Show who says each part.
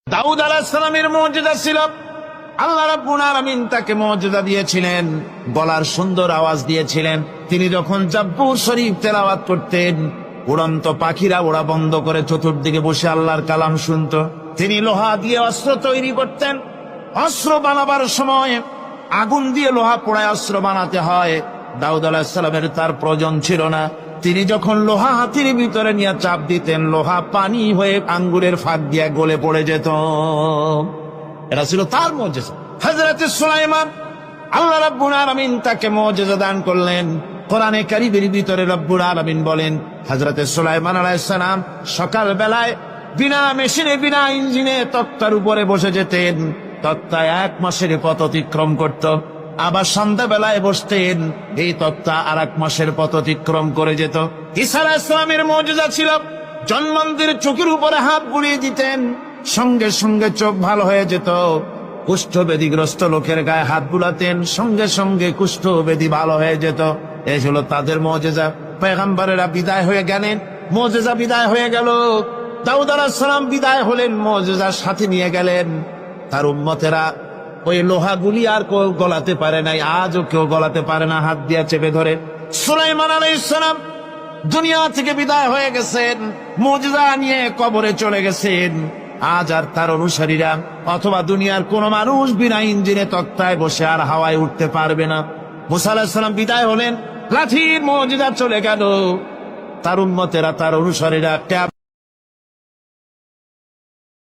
Speaker 1: দাউদ আলাইহিস সালামের মুজিজা ছিল, আল্লাহ রাব্বুল আলামিন তাকে মুজিজা দিয়েছিলেন, গলার সুন্দর আওয়াজ দিয়েছিলেন। তিনি যখন জাব্বুর শরীফ তেলাওয়াত করতেন, উড়ন্ত পাখিরা ওড়া বন্ধ করে চতুর্দিকে বসে আল্লাহর কালাম শুনত। তিনি লোহা দিয়ে অস্ত্র তৈরি করতেন। অস্ত্র বানাবার সময় আগুন দিয়ে লোহা পোড়ায় অস্ত্র বানাতে হয়। দাউদ আলাইহিস সালামের তার প্রয়োজন ছিল না। তিনি যখন লোহা হাতির ভিতরে নিয়ে চাপ দিতেন, লোহা পানি হয়ে আঙ্গুরের ফাঁক দিয়ে গলে পড়ে যেত। এটা ছিল তার মুজিজা। হযরত সুলাইমান, আল্লাহ রাব্বুল আলামিন তাকে মুজিজা দান করলেন। কোরআনে কারীমের ভিতরে রব্বুল আলামিন বলেন, হযরত সুলাইমান আলাইহিস সালাম সকাল বেলায় বিনা মেশিনে বিনা ইঞ্জিনে তক্তার উপরে বসে যেতেন। তক্তায় 1 মাসের পথ অতিক্রম করত। আবার সন্ধ্যা বেলায় বসতেন, এই তক্তা আর 1 মাসের পথ অতিক্রম করে যেত। ঈসা আলাইহিস সালামের মুজিজা ছিল, জন্মান্তের চোখের উপরে হাত বুলিয়ে দিতেন, সঙ্গে সঙ্গে চোখ ভালো হয়ে যেত। কুষ্ঠব্যাধিগ্রস্ত লোকের গায়ে হাত বুলাতেন, সঙ্গে সঙ্গে কুষ্ঠব্যাধি ভালো হয়ে যেত। এই হলো তাদের মুজিজা। পয়গম্বরেরা বিদায় হয়ে গেলেন, মুজিজা বিদায় হয়ে গেল। দাউদ আলাইহিস সালাম বিদায় হলেন, মুজিজার সাথে নিয়ে গেলেন। তার উম্মতেরা ওই লোহাগুলি আর কেউ গলাতে পারে নাই, আজও কেউ গলাতে পারে না, হাত দিয়া চেপে ধরে। সুলাইমান আলাইহিস সালাম দুনিয়া থেকে বিদায় হয়ে গেছেন, মুজিজা নিয়ে কবরে চলে গেছেন। আজ আর তার অনুসারীরা অথবা দুনিয়ার কোন মানুষ বিনা ইঞ্জিনে তক্তায় বসে আর হাওয়ায় উঠতে পারবে না। মুসা আলাইহিস সালাম বিদায় হলেন, লাঠির মুজিজা চলে গেল। তার উম্মতেরা, তার অনুসারীরা